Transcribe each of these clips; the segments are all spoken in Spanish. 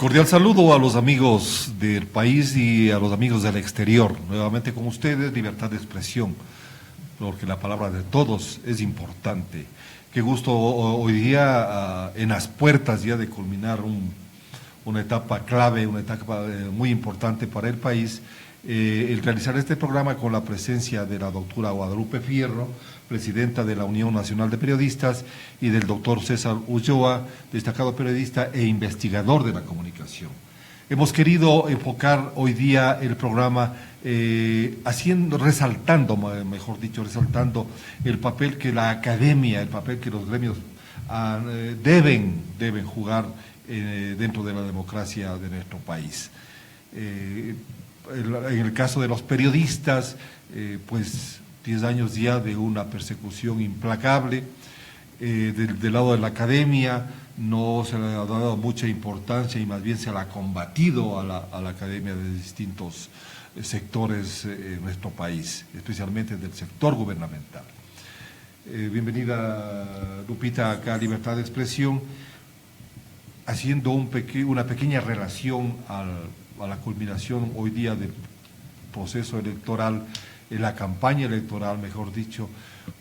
Cordial saludo a los amigos del país y a los amigos del exterior. Nuevamente con ustedes, libertad de expresión, porque la palabra de todos es importante. Qué gusto hoy día, en las puertas ya de culminar una etapa clave, una etapa muy importante para el país, el realizar este programa con la presencia de la doctora Guadalupe Fierro, presidenta de la Unión Nacional de Periodistas, y del doctor César Ulloa, destacado periodista e investigador de la comunicación. Hemos querido enfocar hoy día el programa resaltando el papel que la academia, el papel que los gremios deben jugar dentro de la democracia de nuestro país. En el caso de los periodistas, pues 10 años ya de una persecución implacable. Del lado de la academia no se le ha dado mucha importancia y más bien se le ha combatido a la academia de distintos sectores en nuestro país, especialmente del sector gubernamental. Bienvenida, Lupita, acá a Libertad de Expresión, haciendo una pequeña relación a la culminación hoy día del proceso electoral, en la campaña electoral, mejor dicho,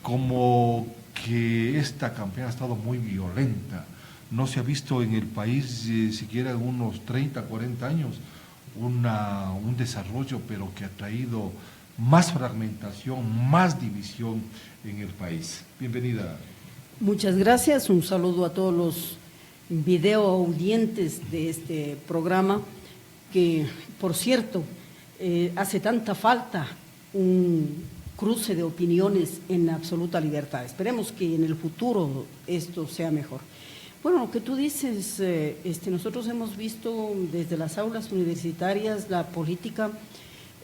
como que esta campaña ha estado muy violenta. No se ha visto en el país siquiera en unos 30, 40 años un desarrollo, pero que ha traído más fragmentación, más división en el país. Bienvenida. Muchas gracias, un saludo a todos los video audientes de este programa, que por cierto hace tanta falta un cruce de opiniones en absoluta libertad. Esperemos que en el futuro esto sea mejor. Bueno, lo que tú dices, nosotros hemos visto desde las aulas universitarias la política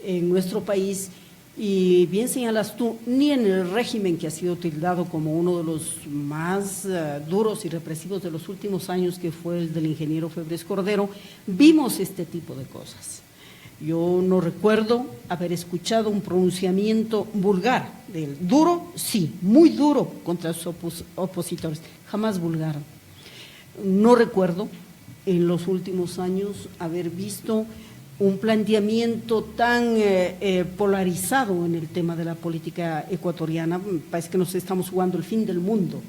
en nuestro país, y bien señalas tú, ni en el régimen que ha sido tildado como uno de los más duros y represivos de los últimos años, que fue el del ingeniero Febres Cordero, vimos este tipo de cosas. Yo no recuerdo haber escuchado un pronunciamiento vulgar, del duro, sí, muy duro contra sus opositores, jamás vulgar. No recuerdo en los últimos años haber visto un planteamiento tan polarizado en el tema de la política ecuatoriana. Parece que nos estamos jugando el fin del mundo,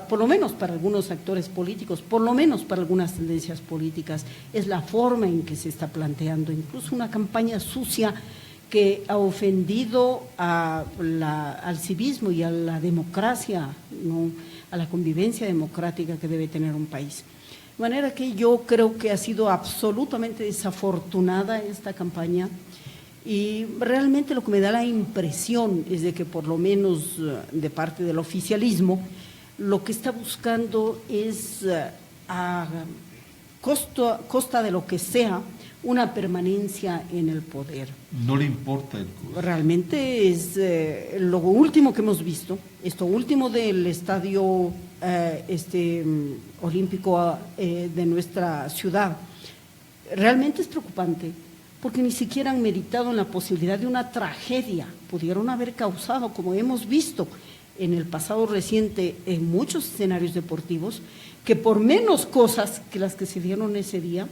por lo menos para algunos actores políticos, por lo menos para algunas tendencias políticas. Es la forma en que se está planteando, incluso una campaña sucia que ha ofendido al civismo y a la democracia, ¿no?, a la convivencia democrática que debe tener un país. De manera que yo creo que ha sido absolutamente desafortunada esta campaña, y realmente lo que me da la impresión es de que, por lo menos de parte del oficialismo, lo que está buscando es, a costa de lo que sea, una permanencia en el poder. No le importa el costo. Realmente es lo último que hemos visto, esto último del estadio olímpico de nuestra ciudad. Realmente es preocupante, porque ni siquiera han meditado en la posibilidad de una tragedia. Pudieron haber causado, como hemos visto en el pasado reciente en muchos escenarios deportivos, que por menos cosas que las que se dieron ese día,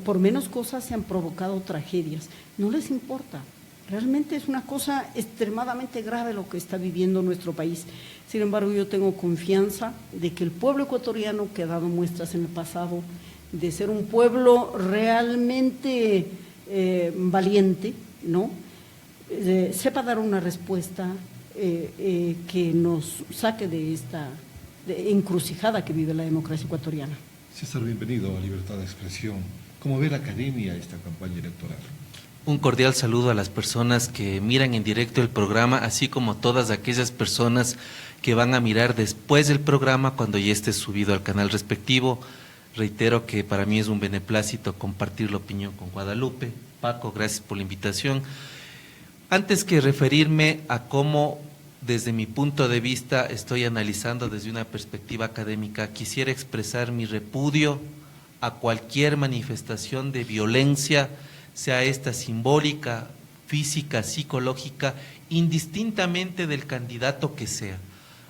por menos cosas se han provocado tragedias. No les importa. Realmente es una cosa extremadamente grave lo que está viviendo nuestro país. Sin embargo, yo tengo confianza de que el pueblo ecuatoriano, que ha dado muestras en el pasado de ser un pueblo realmente valiente, ¿no?, sepa dar una respuesta que nos saque de esta encrucijada que vive la democracia ecuatoriana. César, bienvenido a Libertad de Expresión. ¿Cómo ve la academia esta campaña electoral? Un cordial saludo a las personas que miran en directo el programa, así como todas aquellas personas que van a mirar después del programa cuando ya esté subido al canal respectivo. Reitero que para mí es un beneplácito compartir la opinión con Guadalupe. Paco, gracias por la invitación. Antes que referirme a cómo, desde mi punto de vista, estoy analizando desde una perspectiva académica, quisiera expresar mi repudio a cualquier manifestación de violencia, sea esta simbólica, física, psicológica, indistintamente del candidato que sea.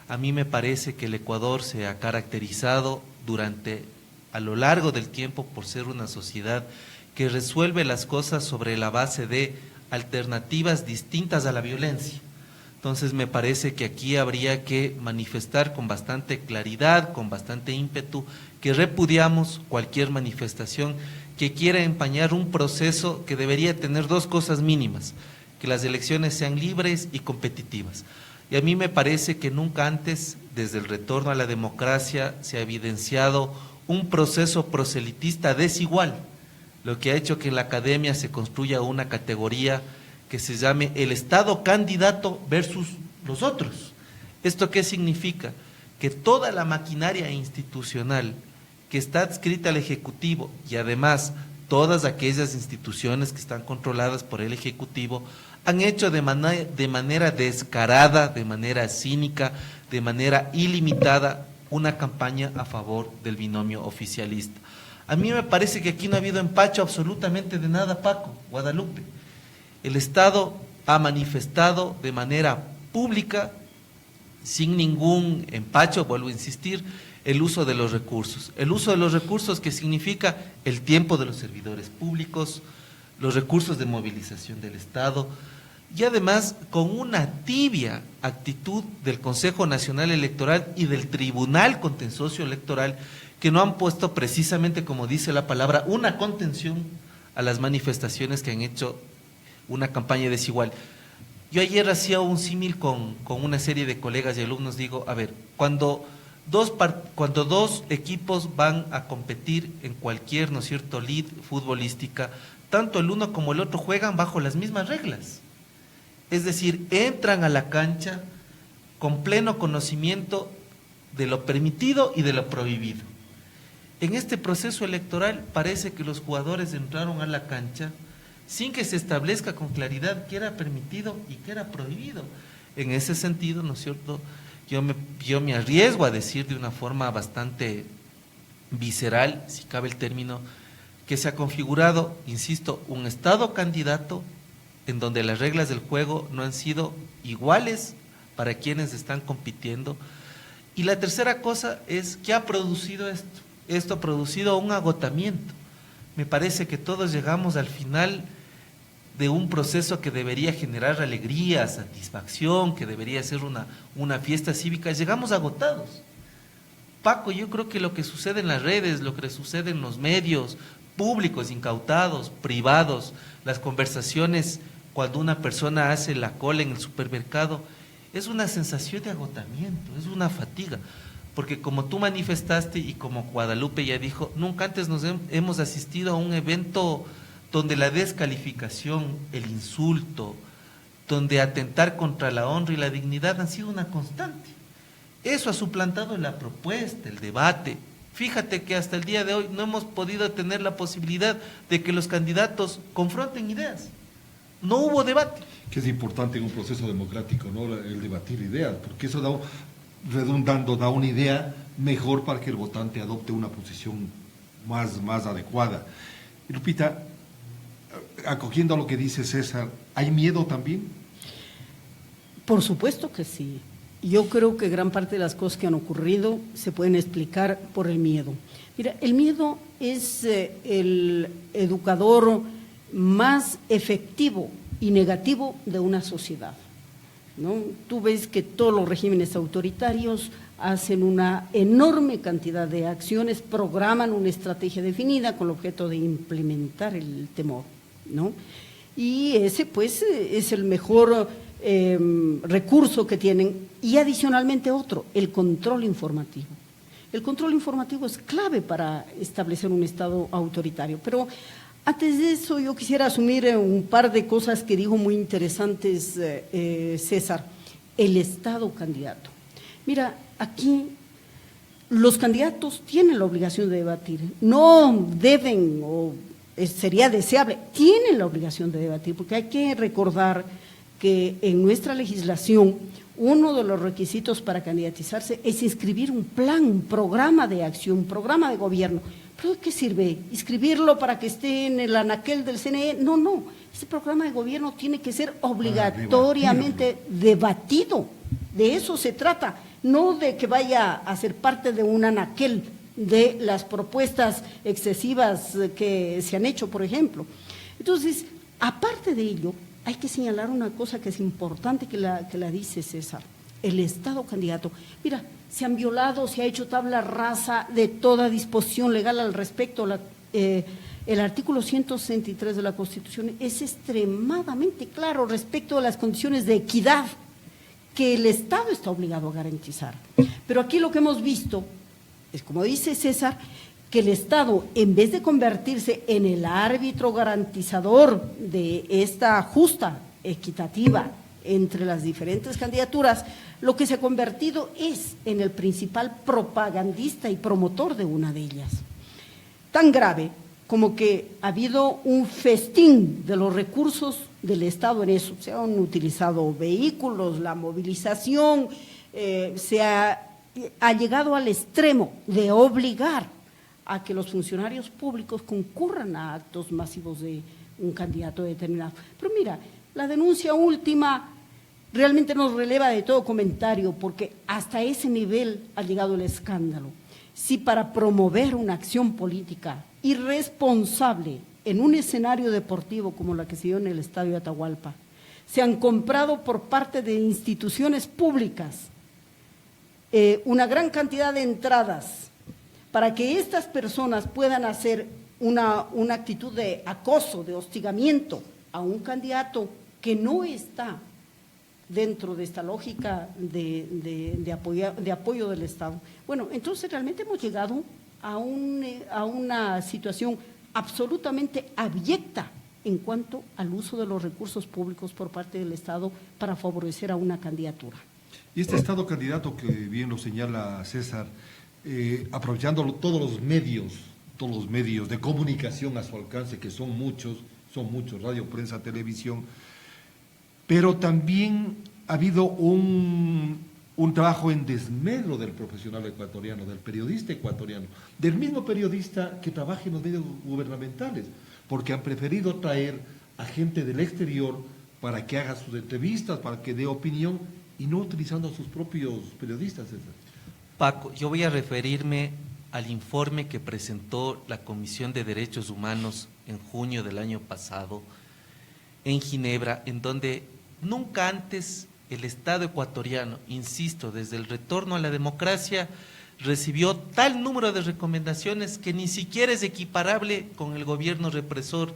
A mí me parece que el Ecuador se ha caracterizado durante a lo largo del tiempo por ser una sociedad que resuelve las cosas sobre la base de alternativas distintas a la violencia. Entonces me parece que aquí habría que manifestar con bastante claridad, con bastante ímpetu, que repudiamos cualquier manifestación que quiera empañar un proceso que debería tener dos cosas mínimas: que las elecciones sean libres y competitivas. Y a mí me parece que nunca antes, desde el retorno a la democracia, se ha evidenciado un proceso proselitista desigual, lo que ha hecho que en la academia se construya una categoría que se llame el Estado candidato versus los otros. ¿Esto qué significa? Que toda la maquinaria institucional que está adscrita al Ejecutivo y además todas aquellas instituciones que están controladas por el Ejecutivo han hecho de manera descarada, de manera cínica, de manera ilimitada una campaña a favor del binomio oficialista. A mí me parece que aquí no ha habido empacho absolutamente de nada, Paco, Guadalupe. El Estado ha manifestado de manera pública, sin ningún empacho, vuelvo a insistir, el uso de los recursos. El uso de los recursos que significa el tiempo de los servidores públicos, los recursos de movilización del Estado, y además con una tibia actitud del Consejo Nacional Electoral y del Tribunal Contencioso Electoral, que no han puesto precisamente, como dice la palabra, una contención a las manifestaciones que han hecho una campaña desigual. Yo ayer hacía un símil con una serie de colegas y alumnos, digo, a ver, cuando dos equipos van a competir en cualquier, ¿no es cierto?, lid futbolística, tanto el uno como el otro juegan bajo las mismas reglas. Es decir, entran a la cancha con pleno conocimiento de lo permitido y de lo prohibido. En este proceso electoral parece que los jugadores entraron a la cancha sin que se establezca con claridad qué era permitido y qué era prohibido. En ese sentido, ¿no es cierto?, yo me arriesgo a decir de una forma bastante visceral, si cabe el término, que se ha configurado, insisto, un Estado candidato en donde las reglas del juego no han sido iguales para quienes están compitiendo. Y la tercera cosa es, ¿qué ha producido esto? Esto ha producido un agotamiento. Me parece que todos llegamos al final de un proceso que debería generar alegría, satisfacción, que debería ser una fiesta cívica. Llegamos agotados. Paco, yo creo que lo que sucede en las redes, lo que sucede en los medios públicos, incautados, privados, las conversaciones cuando una persona hace la cola en el supermercado, es una sensación de agotamiento, es una fatiga. Porque como tú manifestaste y como Guadalupe ya dijo, nunca antes hemos asistido a un evento donde la descalificación, el insulto, donde atentar contra la honra y la dignidad han sido una constante. Eso ha suplantado la propuesta, el debate. Fíjate que hasta el día de hoy no hemos podido tener la posibilidad de que los candidatos confronten ideas. No hubo debate. Que es importante en un proceso democrático, ¿no?, el debatir ideas, porque eso da una idea mejor para que el votante adopte una posición más adecuada. Y Lupita, acogiendo a lo que dice César, ¿hay miedo también? Por supuesto que sí. Yo creo que gran parte de las cosas que han ocurrido se pueden explicar por el miedo. Mira, el miedo es el educador más efectivo y negativo de una sociedad, ¿no? Tú ves que todos los regímenes autoritarios hacen una enorme cantidad de acciones, programan una estrategia definida con el objeto de implementar el temor, ¿no? Y ese pues es el mejor recurso que tienen. Y adicionalmente otro, el control informativo. El control informativo es clave para establecer un Estado autoritario. Pero antes de eso yo quisiera asumir un par de cosas que dijo muy interesantes César. El Estado candidato. Mira, aquí los candidatos tienen la obligación de debatir, no deben o sería deseable, tienen la obligación de debatir, porque hay que recordar que en nuestra legislación uno de los requisitos para candidatizarse es inscribir un plan, un programa de acción, un programa de gobierno. ¿Pero de qué sirve? ¿Inscribirlo para que esté en el anaquel del CNE? No, ese programa de gobierno tiene que ser obligatoriamente debatido, de eso se trata, no de que vaya a ser parte de un anaquel, de las propuestas excesivas que se han hecho, por ejemplo. Entonces, aparte de ello, hay que señalar una cosa que es importante que la dice César, el Estado candidato. Mira, se han violado, se ha hecho tabla rasa de toda disposición legal al respecto. El artículo 163 de la Constitución es extremadamente claro respecto a las condiciones de equidad que el Estado está obligado a garantizar. Pero aquí lo que hemos visto es, como dice César, que el Estado, en vez de convertirse en el árbitro garantizador de esta justa, equitativa entre las diferentes candidaturas, lo que se ha convertido es en el principal propagandista y promotor de una de ellas. Tan grave como que ha habido un festín de los recursos del Estado en eso. Se han utilizado vehículos, la movilización, se ha llegado al extremo de obligar a que los funcionarios públicos concurran a actos masivos de un candidato determinado. Pero mira, la denuncia última realmente nos releva de todo comentario, porque hasta ese nivel ha llegado el escándalo. Si para promover una acción política irresponsable en un escenario deportivo como la que se dio en el Estadio Atahualpa, se han comprado por parte de instituciones públicas una gran cantidad de entradas para que estas personas puedan hacer una actitud de acoso, de hostigamiento a un candidato que no está dentro de esta lógica de apoyo del Estado. Bueno, entonces realmente hemos llegado a una situación absolutamente abyecta en cuanto al uso de los recursos públicos por parte del Estado para favorecer a una candidatura. Y este Estado candidato que bien lo señala César, aprovechando todos los medios de comunicación a su alcance, que son muchos, radio, prensa, televisión, pero también ha habido un trabajo en desmedro del profesional ecuatoriano, del periodista ecuatoriano, del mismo periodista que trabaja en los medios gubernamentales, porque han preferido traer a gente del exterior para que haga sus entrevistas, para que dé opinión, y no utilizando a sus propios periodistas, César. Paco, yo voy a referirme al informe que presentó la Comisión de Derechos Humanos en junio del año pasado en Ginebra, en donde nunca antes el Estado ecuatoriano, insisto, desde el retorno a la democracia, recibió tal número de recomendaciones que ni siquiera es equiparable con el gobierno represor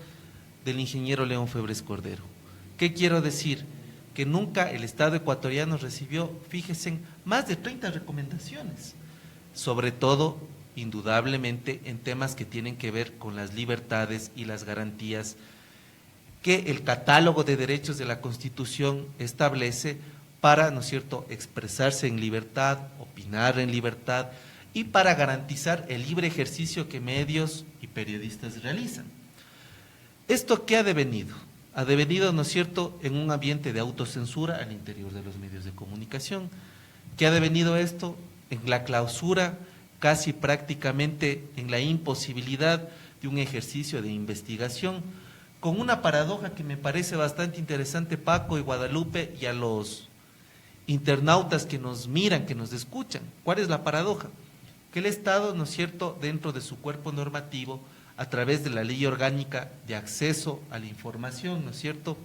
del ingeniero León Febres Cordero. ¿Qué quiero decir? Que nunca el Estado ecuatoriano recibió, fíjense, más de 30 recomendaciones, sobre todo, indudablemente, en temas que tienen que ver con las libertades y las garantías que el catálogo de derechos de la Constitución establece para, ¿no es cierto?, expresarse en libertad, opinar en libertad y para garantizar el libre ejercicio que medios y periodistas realizan. ¿Esto qué ha devenido? Ha devenido, ¿no es cierto?, en un ambiente de autocensura al interior de los medios de comunicación. ¿Qué ha devenido esto? En la clausura, casi prácticamente en la imposibilidad de un ejercicio de investigación, con una paradoja que me parece bastante interesante, Paco y Guadalupe, y a los internautas que nos miran, que nos escuchan. ¿Cuál es la paradoja? Que el Estado, ¿no es cierto?, dentro de su cuerpo normativo, a través de la Ley Orgánica de Acceso a la Información, ¿no es cierto?,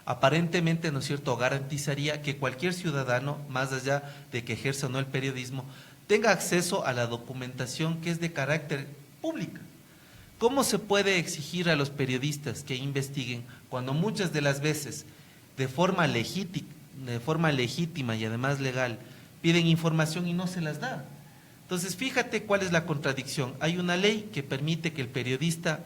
aparentemente, ¿no es cierto?, garantizaría que cualquier ciudadano, más allá de que ejerza o no el periodismo, tenga acceso a la documentación que es de carácter pública. ¿Cómo se puede exigir a los periodistas que investiguen cuando muchas de las veces, de forma legítima y además legal, piden información y no se las da? Entonces, fíjate cuál es la contradicción. Hay una ley que permite que el periodista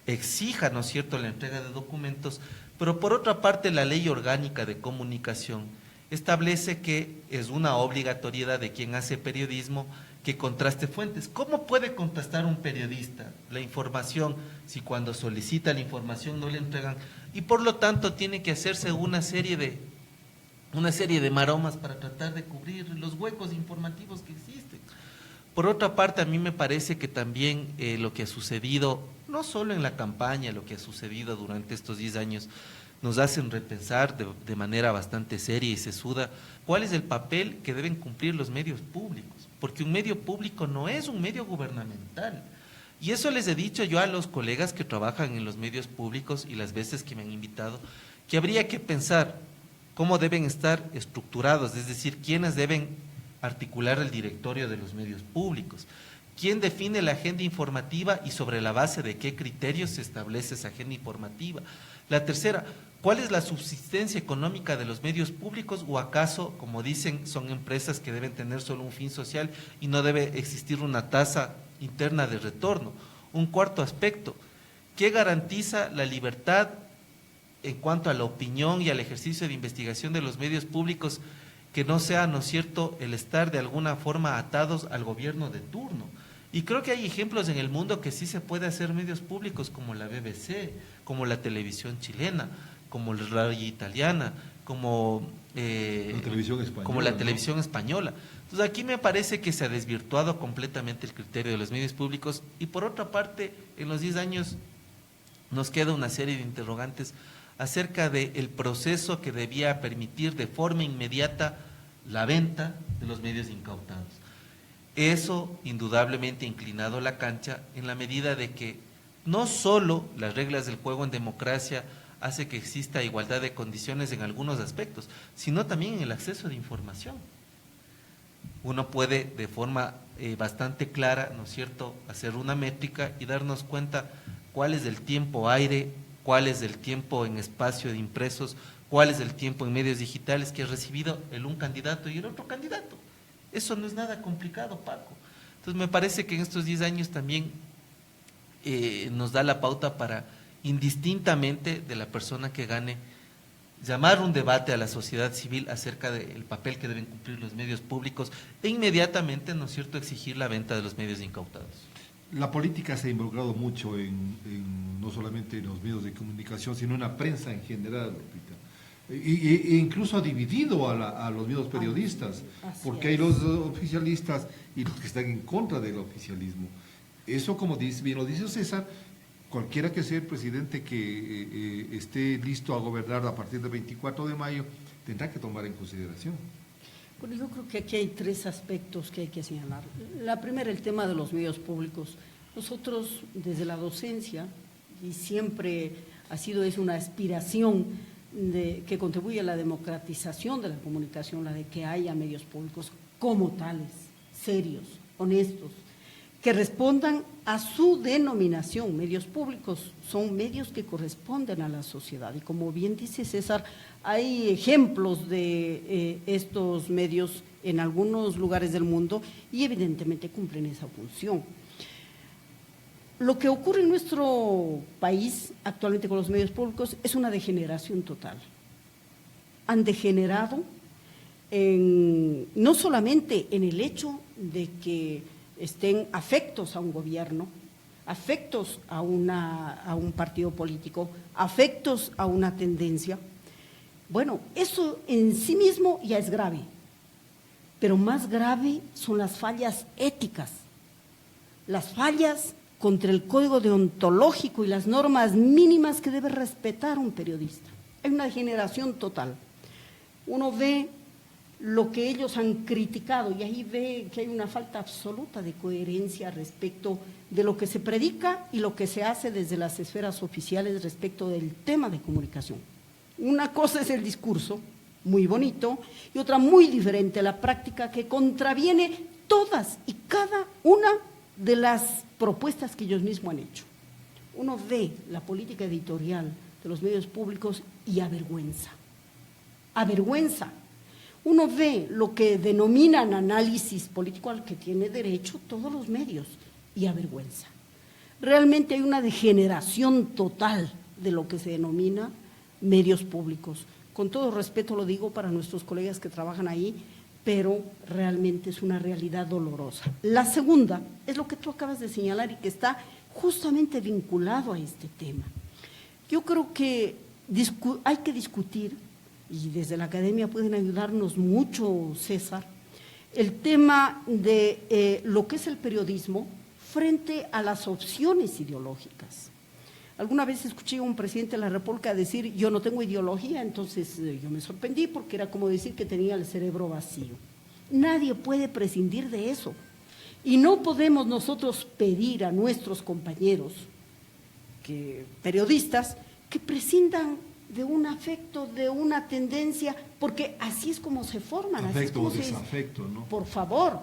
exija, ¿no es cierto?, la entrega de documentos, pero por otra parte la Ley Orgánica de Comunicación establece que es una obligatoriedad de quien hace periodismo que contraste fuentes. ¿Cómo puede contrastar un periodista la información si cuando solicita la información no le entregan? Y por lo tanto tiene que hacerse una serie de maromas para tratar de cubrir los huecos informativos que existen. Por otra parte, a mí me parece que también lo que ha sucedido, no solo en la campaña, lo que ha sucedido durante estos 10 años, nos hacen repensar de manera bastante seria y sesuda cuál es el papel que deben cumplir los medios públicos, porque un medio público no es un medio gubernamental. Y eso les he dicho yo a los colegas que trabajan en los medios públicos y las veces que me han invitado, que habría que pensar cómo deben estar estructurados, es decir, quiénes deben articular el directorio de los medios públicos, quién define la agenda informativa y sobre la base de qué criterios se establece esa agenda informativa. La tercera, ¿cuál es la subsistencia económica de los medios públicos o acaso, como dicen, son empresas que deben tener solo un fin social y no debe existir una tasa interna de retorno? Un cuarto aspecto, ¿qué garantiza la libertad en cuanto a la opinión y al ejercicio de investigación de los medios públicos que no sea, ¿no es cierto?, el estar de alguna forma atados al gobierno de turno? Y creo que hay ejemplos en el mundo que sí se puede hacer medios públicos, como la BBC, como la televisión chilena, como la radio italiana, como la televisión española. Entonces aquí me parece que se ha desvirtuado completamente el criterio de los medios públicos y por otra parte, en los 10 años nos queda una serie de interrogantes acerca del proceso que debía permitir de forma inmediata la venta de los medios incautados. Eso indudablemente ha inclinado la cancha en la medida de que no solo las reglas del juego en democracia hace que exista igualdad de condiciones en algunos aspectos, sino también en el acceso de información. Uno puede de forma bastante clara, ¿no es cierto?, hacer una métrica y darnos cuenta cuál es el tiempo aire, cuál es el tiempo en espacio de impresos, cuál es el tiempo en medios digitales que ha recibido el un candidato y el otro candidato. Eso no es nada complicado, Paco. Entonces me parece que en estos 10 años también nos da la pauta para, indistintamente de la persona que gane, llamar un debate a la sociedad civil acerca del papel que deben cumplir los medios públicos e inmediatamente, ¿no es cierto?, exigir la venta de los medios incautados. La política se ha involucrado mucho no solamente en los medios de comunicación, sino en la prensa en general, Lupita. E incluso ha dividido a los medios periodistas, porque hay los oficialistas y los que están en contra del oficialismo. Eso, como bien lo dice César, cualquiera que sea el presidente que esté listo a gobernar a partir del 24 de mayo, tendrá que tomar en consideración. Bueno, yo creo que aquí hay 3 aspectos que hay que señalar. La primera, el tema de los medios públicos. Nosotros, desde la docencia, y siempre ha sido una aspiración que contribuye a la democratización de la comunicación, la de que haya medios públicos como tales, serios, honestos, que respondan a su denominación. Medios públicos son medios que corresponden a la sociedad y como bien dice César, hay ejemplos de estos medios en algunos lugares del mundo y evidentemente cumplen esa función. Lo que ocurre en nuestro país actualmente con los medios públicos es una degeneración total. Han degenerado no solamente en el hecho de que estén afectos a un gobierno, afectos a un partido político, afectos a una tendencia. Bueno, eso en sí mismo ya es grave, pero más grave son las fallas éticas, las fallas contra el código deontológico y las normas mínimas que debe respetar un periodista. Hay una degeneración total. Uno ve lo que ellos han criticado y ahí ve que hay una falta absoluta de coherencia respecto de lo que se predica y lo que se hace desde las esferas oficiales respecto del tema de comunicación. Una cosa es el discurso, muy bonito, y otra muy diferente, la práctica que contraviene todas y cada una de las propuestas que ellos mismos han hecho. Uno ve la política editorial de los medios públicos y avergüenza. Uno ve lo que denominan análisis político al que tiene derecho todos los medios y avergüenza. Realmente hay una degeneración total de lo que se denomina medios públicos. Con todo respeto lo digo para nuestros colegas que trabajan ahí, pero realmente es una realidad dolorosa. La segunda es lo que tú acabas de señalar y que está justamente vinculado a este tema. Yo creo que hay que discutir, y desde la academia pueden ayudarnos mucho, César, el tema de lo que es el periodismo frente a las opciones ideológicas. Alguna vez escuché a un presidente de la República decir, yo no tengo ideología, entonces yo me sorprendí porque era como decir que tenía el cerebro vacío. Nadie puede prescindir de eso. Y no podemos nosotros pedir a nuestros compañeros, periodistas, que prescindan de un afecto, de una tendencia, porque así es como se forman. Afecto o desafecto, ¿no? Por favor.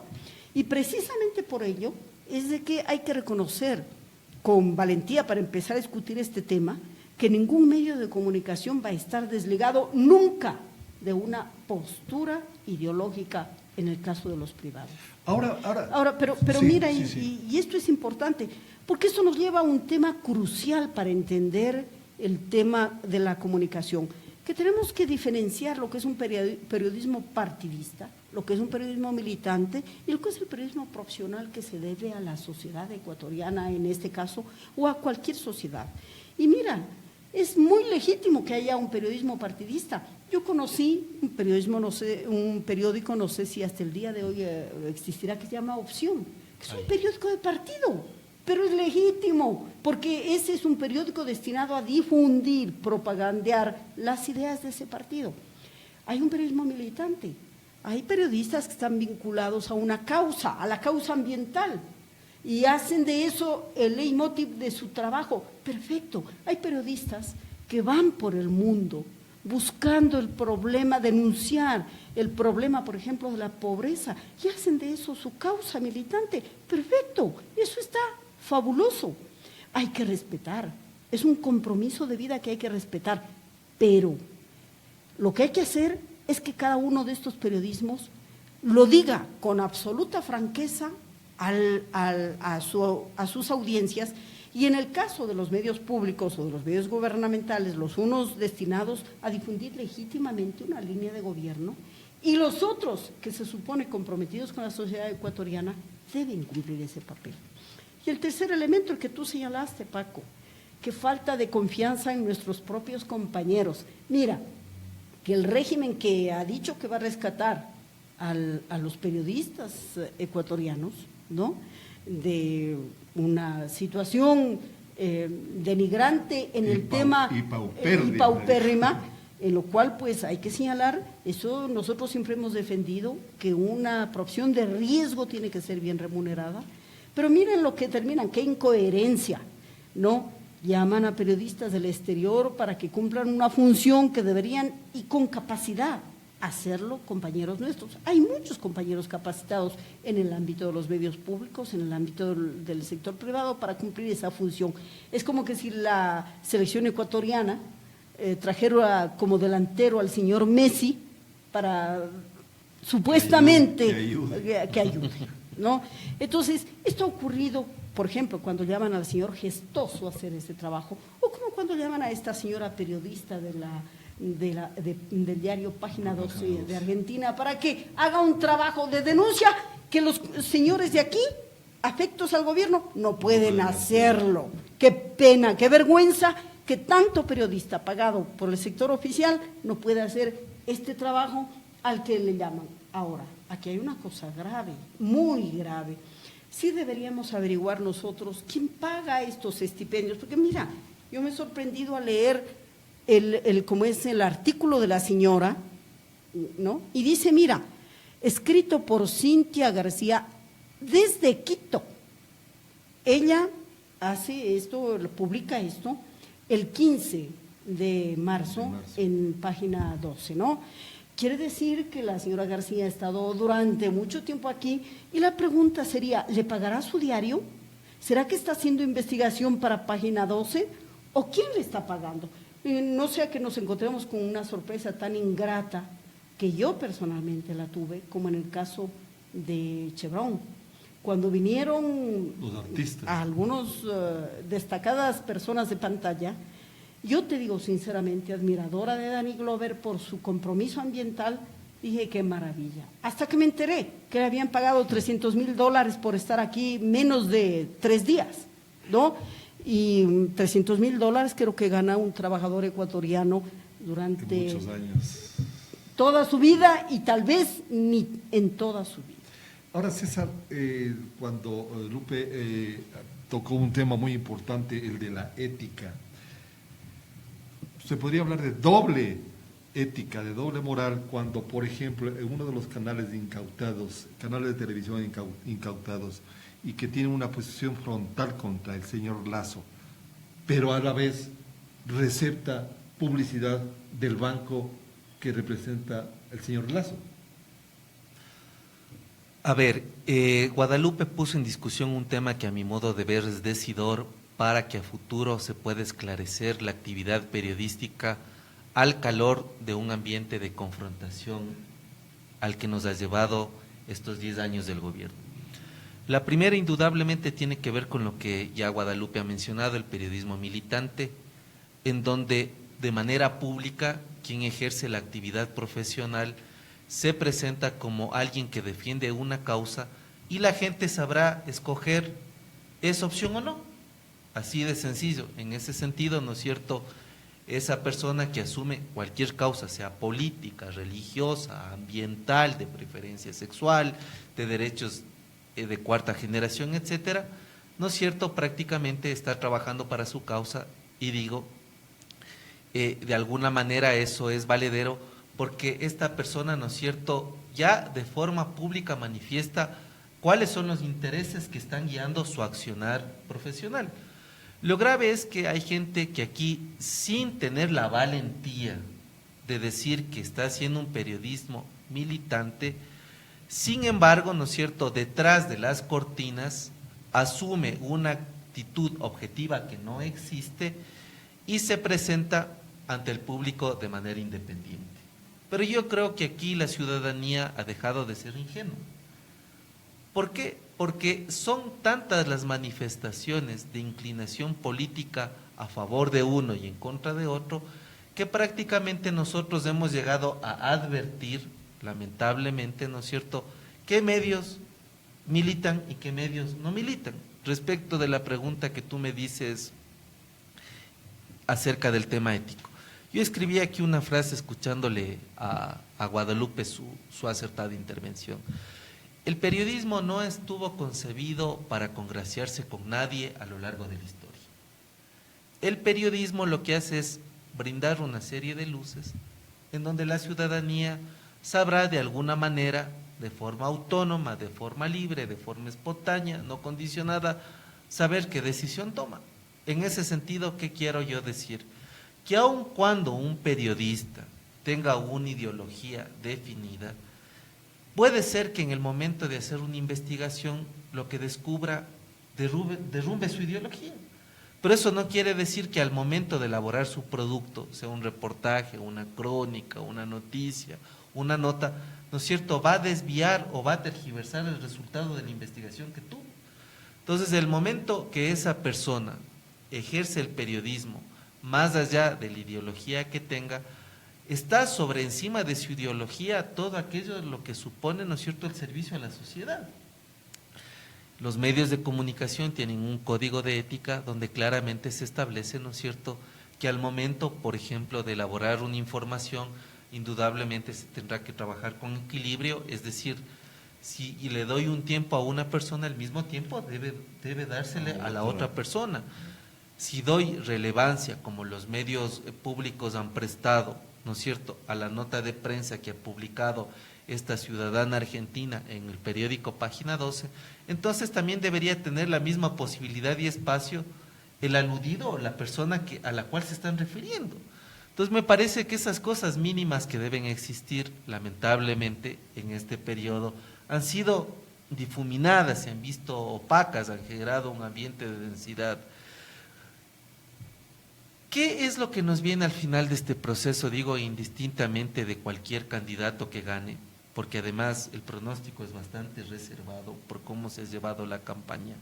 Y precisamente por ello es de que hay que reconocer con valentía, para empezar a discutir este tema, que ningún medio de comunicación va a estar desligado nunca de una postura ideológica en el caso de los privados. Ahora, pero sí, mira, sí. Y esto es importante, porque esto nos lleva a un tema crucial para entender el tema de la comunicación, que tenemos que diferenciar lo que es un periodismo partidista, lo que es un periodismo militante y lo que es el periodismo profesional que se debe a la sociedad ecuatoriana en este caso o a cualquier sociedad. Y mira, es muy legítimo que haya un periodismo partidista. Yo conocí un periódico, no sé si hasta el día de hoy existirá, que se llama Opción, que es un periódico de partido, pero es legítimo, porque ese es un periódico destinado a difundir, propagandear las ideas de ese partido. Hay un periodismo militante, hay periodistas que están vinculados a una causa, a la causa ambiental, y hacen de eso el leitmotiv de su trabajo. Perfecto. Hay periodistas que van por el mundo buscando el problema, denunciar el problema, por ejemplo, de la pobreza, y hacen de eso su causa militante. Perfecto, eso está fabuloso. Hay que respetar, es un compromiso de vida que hay que respetar, pero lo que hay que hacer es que cada uno de estos periodismos lo diga con absoluta franqueza a sus audiencias, y en el caso de los medios públicos o de los medios gubernamentales, los unos destinados a difundir legítimamente una línea de gobierno y los otros que se supone comprometidos con la sociedad ecuatoriana deben cumplir ese papel. Y el tercer elemento, el que tú señalaste, Paco, que falta de confianza en nuestros propios compañeros. Mira, que el régimen que ha dicho que va a rescatar a los periodistas ecuatorianos, ¿no?, de una situación denigrante en el tema y paupérrima, en lo cual pues hay que señalar, eso nosotros siempre hemos defendido, que una profesión de riesgo tiene que ser bien remunerada, pero miren lo que terminan, qué incoherencia, ¿no? Llaman a periodistas del exterior para que cumplan una función que deberían, y con capacidad, hacerlo compañeros nuestros. Hay muchos compañeros capacitados en el ámbito de los medios públicos, en el ámbito del sector privado para cumplir esa función. Es como que si la selección ecuatoriana trajera como delantero al señor Messi para supuestamente que ayude, ¿no? Entonces, esto ha ocurrido, por ejemplo, cuando llaman al señor Gestoso a hacer ese trabajo, o como cuando llaman a esta señora periodista del diario Página 12 de Argentina para que haga un trabajo de denuncia que los señores de aquí, afectos al gobierno, no pueden hacerlo. Qué pena, qué vergüenza que tanto periodista pagado por el sector oficial no puede hacer este trabajo al que le llaman. Ahora, aquí hay una cosa grave, muy grave. Sí deberíamos averiguar nosotros quién paga estos estipendios, porque mira, yo me he sorprendido al leer como es el artículo de la señora, ¿no? Y dice, mira, escrito por Cintia García desde Quito. Ella hace esto, publica esto el 15 de marzo en Página 12, ¿no? Quiere decir que la señora García ha estado durante mucho tiempo aquí, y la pregunta sería, ¿le pagará su diario? ¿Será que está haciendo investigación para Página 12? ¿O quién le está pagando? No sea que nos encontremos con una sorpresa tan ingrata, que yo personalmente la tuve, como en el caso de Chevron. Cuando vinieron los artistas, algunos destacadas personas de pantalla, yo te digo sinceramente, admiradora de Danny Glover por su compromiso ambiental, dije qué maravilla. Hasta que me enteré que le habían pagado $300,000 por estar aquí menos de 3 días, ¿no? Y $300,000 creo que gana un trabajador ecuatoriano durante muchos años, toda su vida, y tal vez ni en toda su vida. Ahora, César, cuando Lupe tocó un tema muy importante, el de la ética. Se podría hablar de doble ética, de doble moral, cuando, por ejemplo, en uno de los canales de incautados, canales de televisión incautados, y que tienen una posición frontal contra el señor Lasso, pero a la vez recepta publicidad del banco que representa el señor Lasso. A ver, Guadalupe puso en discusión un tema que a mi modo de ver es decidor para que a futuro se pueda esclarecer la actividad periodística al calor de un ambiente de confrontación al que nos ha llevado estos 10 años del gobierno. La primera indudablemente tiene que ver con lo que ya Guadalupe ha mencionado, el periodismo militante, en donde de manera pública quien ejerce la actividad profesional se presenta como alguien que defiende una causa y la gente sabrá escoger esa opción o no. Así de sencillo. En ese sentido, ¿no es cierto?, esa persona que asume cualquier causa, sea política, religiosa, ambiental, de preferencia sexual, de derechos de cuarta generación, etcétera, ¿no es cierto?, prácticamente está trabajando para su causa y digo, de alguna manera eso es valedero porque esta persona, ¿no es cierto?, ya de forma pública manifiesta cuáles son los intereses que están guiando su accionar profesional. Lo grave es que hay gente que aquí, sin tener la valentía de decir que está haciendo un periodismo militante, sin embargo, ¿no es cierto?, detrás de las cortinas asume una actitud objetiva que no existe y se presenta ante el público de manera independiente. Pero yo creo que aquí la ciudadanía ha dejado de ser ingenua. ¿Por qué? Porque son tantas las manifestaciones de inclinación política a favor de uno y en contra de otro, que prácticamente nosotros hemos llegado a advertir, lamentablemente, ¿no es cierto?, qué medios militan y qué medios no militan. Respecto de la pregunta que tú me dices acerca del tema ético. Yo escribí aquí una frase escuchándole a Guadalupe su acertada intervención. El periodismo no estuvo concebido para congraciarse con nadie a lo largo de la historia. El periodismo lo que hace es brindar una serie de luces en donde la ciudadanía sabrá de alguna manera, de forma autónoma, de forma libre, de forma espontánea, no condicionada, saber qué decisión toma. En ese sentido, ¿qué quiero yo decir? Que aun cuando un periodista tenga una ideología definida, puede ser que en el momento de hacer una investigación lo que descubra derrumbe su ideología. Pero eso no quiere decir que al momento de elaborar su producto, sea un reportaje, una crónica, una noticia, una nota, ¿no es cierto?, va a desviar o va a tergiversar el resultado de la investigación que tuvo. Entonces, el momento que esa persona ejerce el periodismo, más allá de la ideología que tenga, está sobre encima de su ideología todo aquello lo que supone, ¿no es cierto?, el servicio a la sociedad. Los medios de comunicación tienen un código de ética donde claramente se establece, ¿no es cierto?, que al momento, por ejemplo, de elaborar una información, indudablemente se tendrá que trabajar con equilibrio, es decir, si le doy un tiempo a una persona, al mismo tiempo debe dársele a la otra persona. Si doy relevancia, como los medios públicos han prestado, ¿no es cierto?, a la nota de prensa que ha publicado esta ciudadana argentina en el periódico Página 12, entonces también debería tener la misma posibilidad y espacio el aludido o la persona a la cual se están refiriendo. Entonces me parece que esas cosas mínimas que deben existir, lamentablemente, en este periodo, han sido difuminadas, se han visto opacas, han generado un ambiente de densidad. ¿Qué es lo que nos viene al final de este proceso? Digo, indistintamente de cualquier candidato que gane, porque además el pronóstico es bastante reservado por cómo se ha llevado la campaña.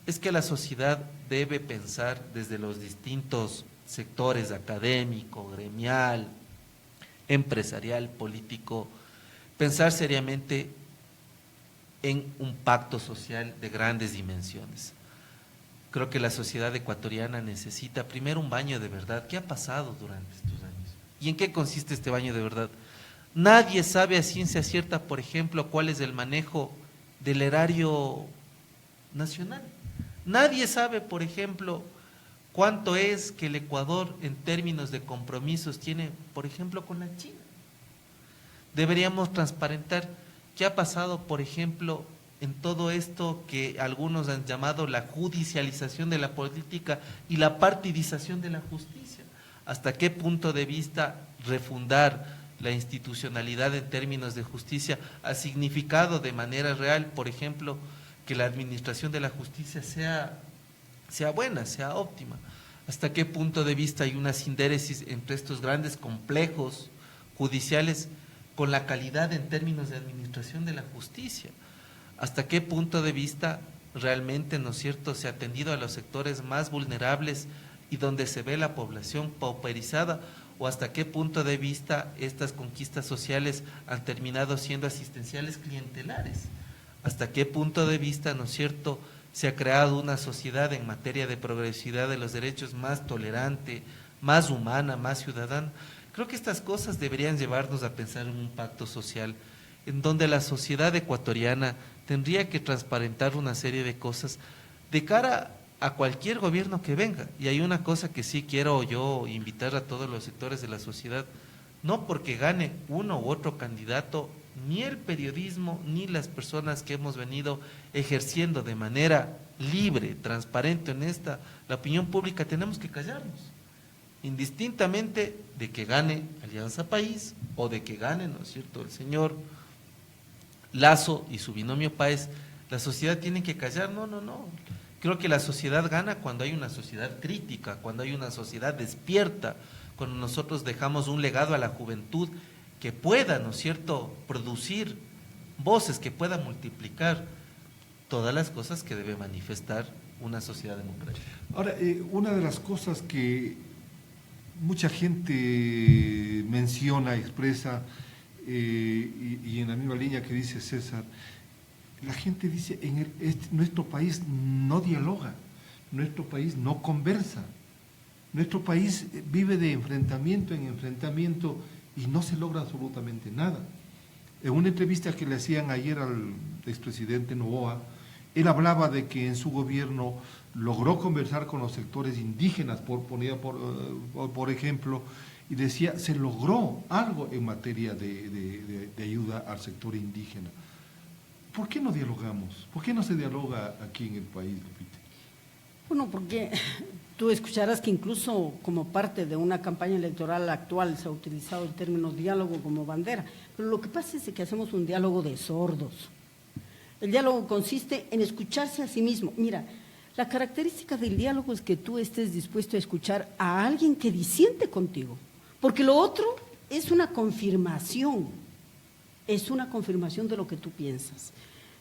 Es que la sociedad debe pensar desde los distintos sectores académico, gremial, empresarial, político, pensar seriamente en un pacto social de grandes dimensiones. Creo que la sociedad ecuatoriana necesita primero un baño de verdad. ¿Qué ha pasado durante estos años? ¿Y en qué consiste este baño de verdad? Nadie sabe a ciencia cierta, por ejemplo, cuál es el manejo del erario nacional. Nadie sabe, por ejemplo, cuánto es que el Ecuador en términos de compromisos tiene, por ejemplo, con la China. Deberíamos transparentar qué ha pasado, por ejemplo, en todo esto que algunos han llamado la judicialización de la política y la partidización de la justicia. ¿Hasta qué punto de vista refundar la institucionalidad en términos de justicia ha significado de manera real, por ejemplo, que la administración de la justicia sea buena, sea óptima? ¿Hasta qué punto de vista hay una sindéresis entre estos grandes complejos judiciales con la calidad en términos de administración de la justicia? ¿Hasta qué punto de vista realmente, ¿no es cierto?, se ha atendido a los sectores más vulnerables y donde se ve la población pauperizada? ¿O hasta qué punto de vista estas conquistas sociales han terminado siendo asistenciales clientelares? ¿Hasta qué punto de vista, ¿no es cierto?, se ha creado una sociedad en materia de progresividad de los derechos más tolerante, más humana, más ciudadana? Creo que estas cosas deberían llevarnos a pensar en un pacto social en donde la sociedad ecuatoriana tendría que transparentar una serie de cosas de cara a cualquier gobierno que venga. Y hay una cosa que sí quiero yo invitar a todos los sectores de la sociedad: no porque gane uno u otro candidato, ni el periodismo, ni las personas que hemos venido ejerciendo de manera libre, transparente, honesta, la opinión pública, tenemos que callarnos, indistintamente de que gane Alianza País o de que gane, ¿no es cierto?, el señor Lazo y su binomio Páez. La sociedad tiene que callar. No. Creo que la sociedad gana cuando hay una sociedad crítica, cuando hay una sociedad despierta, cuando nosotros dejamos un legado a la juventud que pueda, ¿no es cierto?, producir voces, que pueda multiplicar todas las cosas que debe manifestar una sociedad democrática. Ahora, una de las cosas que mucha gente menciona, expresa, y en la misma línea que dice César, la gente dice, nuestro país no dialoga, nuestro país no conversa, nuestro país vive de enfrentamiento en enfrentamiento y no se logra absolutamente nada. En una entrevista que le hacían ayer al expresidente Noboa, él hablaba de que en su gobierno logró conversar con los sectores indígenas, por ejemplo, y decía, se logró algo en materia de ayuda al sector indígena. ¿Por qué no dialogamos? ¿Por qué no se dialoga aquí en el país, Lupita? Bueno, porque tú escucharás que incluso como parte de una campaña electoral actual se ha utilizado el término diálogo como bandera, pero lo que pasa es que hacemos un diálogo de sordos. El diálogo consiste en escucharse a sí mismo. Mira, la característica del diálogo es que tú estés dispuesto a escuchar a alguien que disiente contigo, porque lo otro es una confirmación de lo que tú piensas.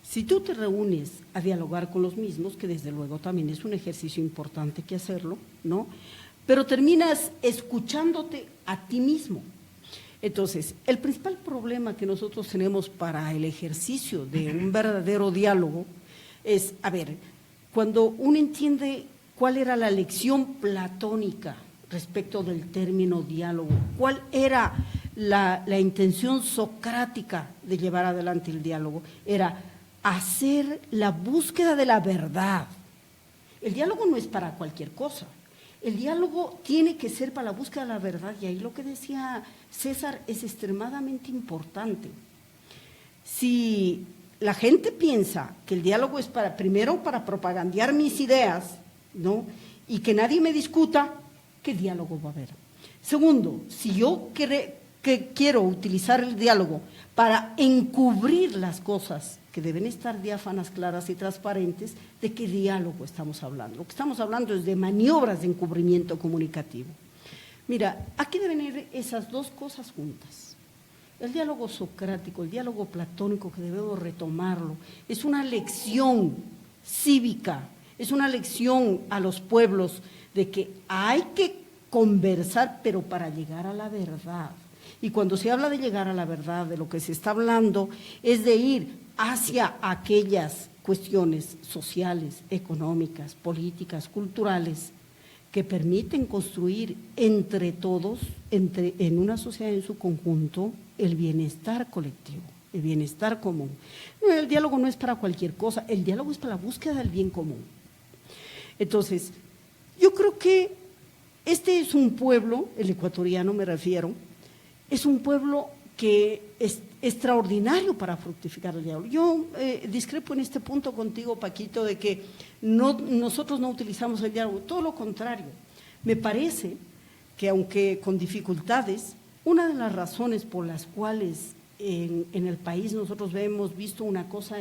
Si tú te reúnes a dialogar con los mismos, que desde luego también es un ejercicio importante que hacerlo, ¿no?, pero terminas escuchándote a ti mismo. Entonces, el principal problema que nosotros tenemos para el ejercicio de un verdadero diálogo es, a ver, cuando uno entiende cuál era la lección platónica respecto del término diálogo, cuál era la intención socrática de llevar adelante el diálogo, era hacer la búsqueda de la verdad. El diálogo no es para cualquier cosa. El diálogo tiene que ser para la búsqueda de la verdad, y ahí lo que decía César es extremadamente importante. Si la gente piensa que el diálogo es primero para propagandear mis ideas, ¿no?, y que nadie me discuta, ¿qué diálogo va a haber? Segundo, si yo quiero utilizar el diálogo para encubrir las cosas que deben estar diáfanas, claras y transparentes, ¿de qué diálogo estamos hablando? Lo que estamos hablando es de maniobras de encubrimiento comunicativo. Mira, aquí deben ir esas dos cosas juntas. El diálogo socrático, el diálogo platónico, que debemos retomarlo, es una lección cívica, es una lección a los pueblos de que hay que conversar, pero para llegar a la verdad. Y cuando se habla de llegar a la verdad, de lo que se está hablando es de ir hacia aquellas cuestiones sociales, económicas, políticas, culturales, que permiten construir entre todos, en una sociedad en su conjunto, el bienestar colectivo, el bienestar común. El diálogo no es para cualquier cosa, el diálogo es para la búsqueda del bien común. Entonces, yo creo que este es un pueblo, el ecuatoriano me refiero, es un pueblo que es extraordinario para fructificar el diálogo. Yo discrepo en este punto contigo, Paquito, de que nosotros no utilizamos el diálogo, todo lo contrario. Me parece que aunque con dificultades, una de las razones por las cuales en el país nosotros hemos visto una cosa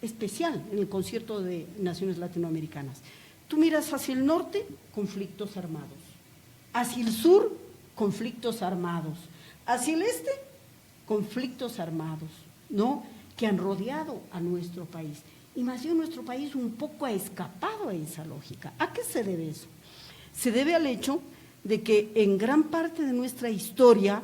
especial en el concierto de naciones latinoamericanas. Tú miras hacia el norte, conflictos armados. Hacia el sur, conflictos armados. Hacia el este, conflictos armados, ¿no? Que han rodeado a nuestro país. Y más bien nuestro país un poco ha escapado a esa lógica. ¿A qué se debe eso? Se debe al hecho de que en gran parte de nuestra historia,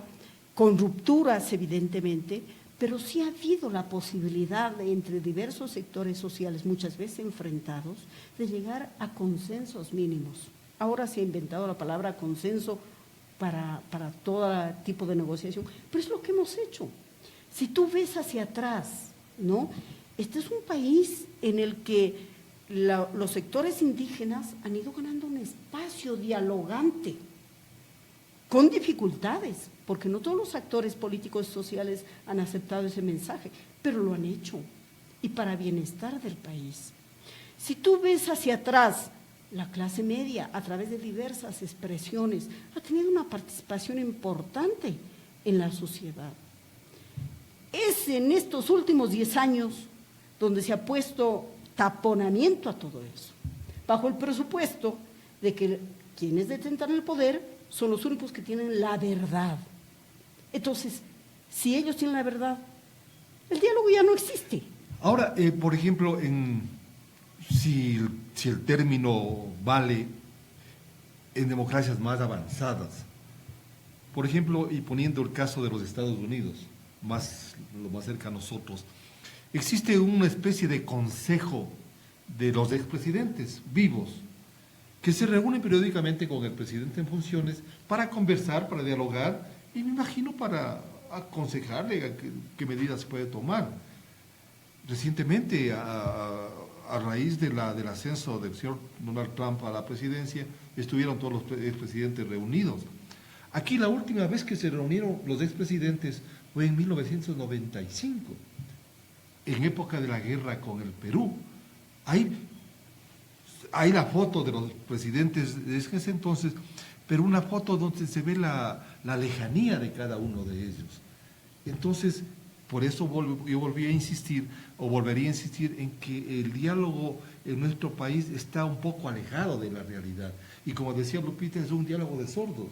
con rupturas evidentemente, pero sí ha habido la posibilidad de, entre diversos sectores sociales, muchas veces enfrentados, de llegar a consensos mínimos. Ahora se ha inventado la palabra consenso para todo tipo de negociación, pero es lo que hemos hecho. Si tú ves hacia atrás, ¿no? Este es un país en el que los sectores indígenas han ido ganando un espacio dialogante, con dificultades, porque no todos los actores políticos y sociales han aceptado ese mensaje, pero lo han hecho, y para bienestar del país. Si tú ves hacia atrás, la clase media, a través de diversas expresiones, ha tenido una participación importante en la sociedad. Es en estos últimos 10 años donde se ha puesto taponamiento a todo eso, bajo el presupuesto de que quienes detentan el poder son los únicos que tienen la verdad. Entonces, si ellos tienen la verdad, el diálogo ya no existe. Ahora, por ejemplo, si el término vale en democracias más avanzadas, por ejemplo, y poniendo el caso de los Estados Unidos, lo más cerca a nosotros, existe una especie de consejo de los expresidentes vivos, que se reúnen periódicamente con el presidente en funciones para conversar, para dialogar y me imagino para aconsejarle qué medidas se puede tomar. Recientemente, a raíz del ascenso del señor Donald Trump a la presidencia, estuvieron todos los expresidentes reunidos. Aquí la última vez que se reunieron los expresidentes fue en 1995, en época de la guerra con el Perú. Hay la foto de los presidentes de ese entonces, pero una foto donde se ve la lejanía de cada uno de ellos. Entonces, por eso yo volvería a insistir en que el diálogo en nuestro país está un poco alejado de la realidad. Y como decía Lupita, es un diálogo de sordos.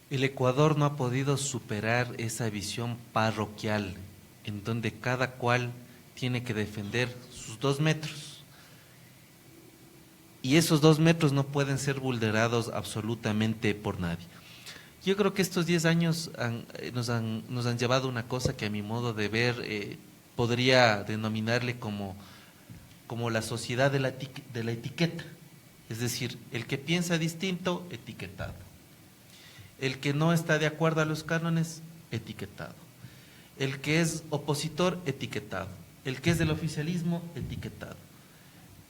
El Ecuador no ha podido superar esa visión parroquial, en donde cada cual tiene que defender sus 2 metros. Y esos 2 metros no pueden ser vulnerados absolutamente por nadie. Yo creo que estos 10 años nos han llevado a una cosa que a mi modo de ver podría denominarle como la sociedad de la etiqueta. Es decir, el que piensa distinto, etiquetado. El que no está de acuerdo a los cánones, etiquetado. El que es opositor, etiquetado. El que es del oficialismo, etiquetado.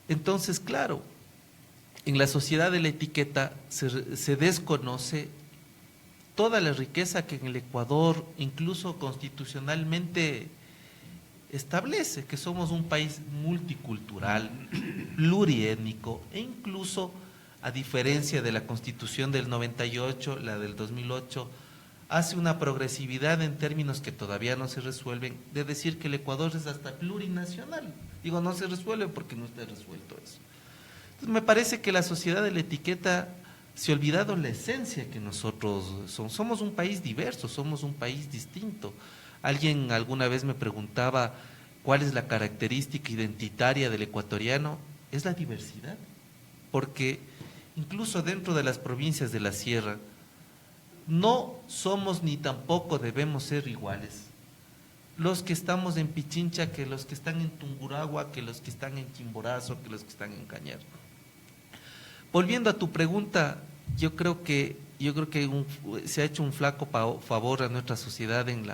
Entonces, claro, en la sociedad de la etiqueta se desconoce toda la riqueza que en el Ecuador, incluso constitucionalmente, establece, que somos un país multicultural, pluriétnico, e incluso, a diferencia de la Constitución del 98, la del 2008, hace una progresividad en términos que todavía no se resuelven, de decir que el Ecuador es hasta plurinacional. Digo, no se resuelve porque no está resuelto eso. Entonces, me parece que la sociedad de la etiqueta se ha olvidado la esencia que nosotros somos un país diverso, somos un país distinto. Alguien alguna vez me preguntaba cuál es la característica identitaria del ecuatoriano. Es la diversidad, porque incluso dentro de las provincias de la sierra no somos ni tampoco debemos ser iguales. Los que estamos en Pichincha, que los que están en Tungurahua, que los que están en Chimborazo, que los que están en Cañar. Volviendo a tu pregunta, yo creo que se ha hecho un flaco favor a nuestra sociedad en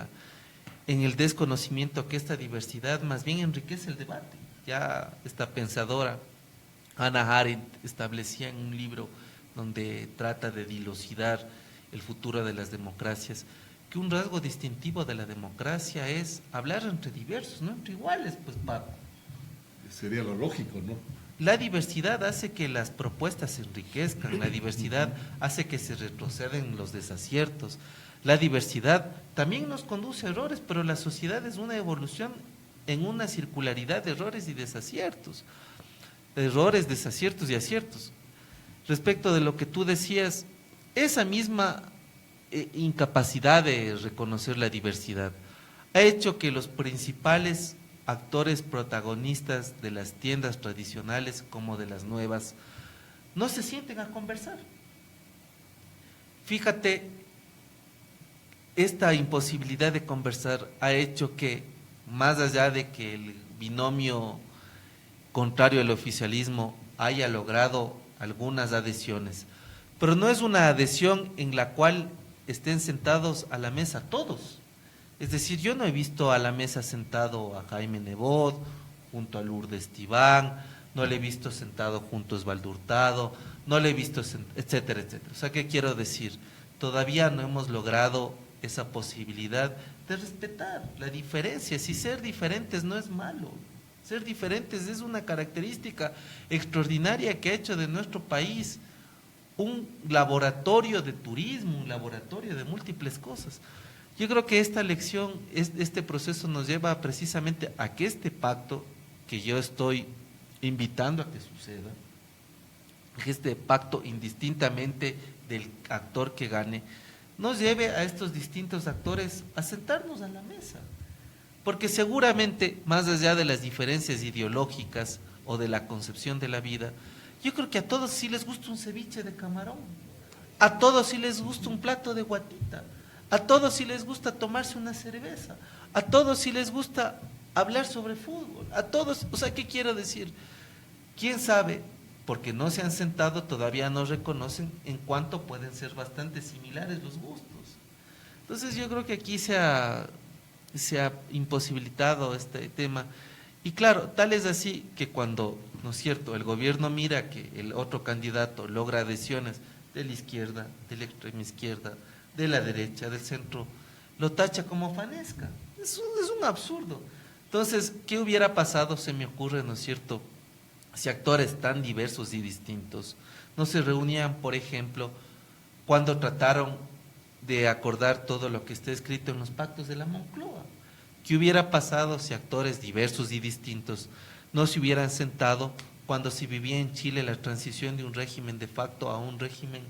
el desconocimiento que esta diversidad más bien enriquece el debate. Ya esta pensadora Hannah Arendt establecía en un libro donde trata de dilucidar el futuro de las democracias, que un rasgo distintivo de la democracia es hablar entre diversos, no entre iguales, pues Paco. Sería lo lógico, ¿no? La diversidad hace que las propuestas se enriquezcan, la diversidad hace que se retroceden los desaciertos, la diversidad también nos conduce a errores, pero la sociedad es una evolución en una circularidad de errores y desaciertos, errores, desaciertos y aciertos. Respecto de lo que tú decías, esa misma incapacidad de reconocer la diversidad ha hecho que los principales actores protagonistas de las tiendas tradicionales como de las nuevas no se sienten a conversar. Fíjate, esta imposibilidad de conversar ha hecho que, más allá de que el binomio contrario al oficialismo haya logrado algunas adhesiones, pero no es una adhesión en la cual estén sentados a la mesa todos. Es decir, yo no he visto a la mesa sentado a Jaime Nebot, junto a Lourdes Tibán, no le he visto sentado junto a Osvaldo Hurtado, no le he visto, etcétera, etcétera. O sea, ¿qué quiero decir? Todavía no hemos logrado esa posibilidad de respetar la diferencia. Si ser diferentes no es malo, ser diferentes es una característica extraordinaria que ha hecho de nuestro país un laboratorio de turismo, un laboratorio de múltiples cosas. Yo creo que esta lección, este proceso nos lleva precisamente a que este pacto, que yo estoy invitando a que suceda, que este pacto indistintamente del actor que gane, nos lleve a estos distintos actores a sentarnos a la mesa. Porque seguramente, más allá de las diferencias ideológicas o de la concepción de la vida, yo creo que a todos sí les gusta un ceviche de camarón, a todos sí les gusta un plato de guatita, a todos sí les gusta tomarse una cerveza, a todos sí les gusta hablar sobre fútbol, a todos, o sea, ¿qué quiero decir? ¿Quién sabe? Porque no se han sentado, todavía no reconocen en cuánto pueden ser bastante similares los gustos. Entonces yo creo que aquí se ha imposibilitado este tema. Y claro, tal es así que cuando, ¿no es cierto?, el gobierno mira que el otro candidato logra adhesiones de la izquierda, de la extrema izquierda, de la derecha, del centro, lo tacha como fanesca. Es un absurdo. Entonces, ¿qué hubiera pasado, se me ocurre, ¿no es cierto?, si actores tan diversos y distintos no se reunían, por ejemplo, cuando trataron de acordar todo lo que está escrito en los pactos de la Moncloa? ¿Qué hubiera pasado si actores diversos y distintos no se hubieran sentado cuando se vivía en Chile la transición de un régimen de facto a un régimen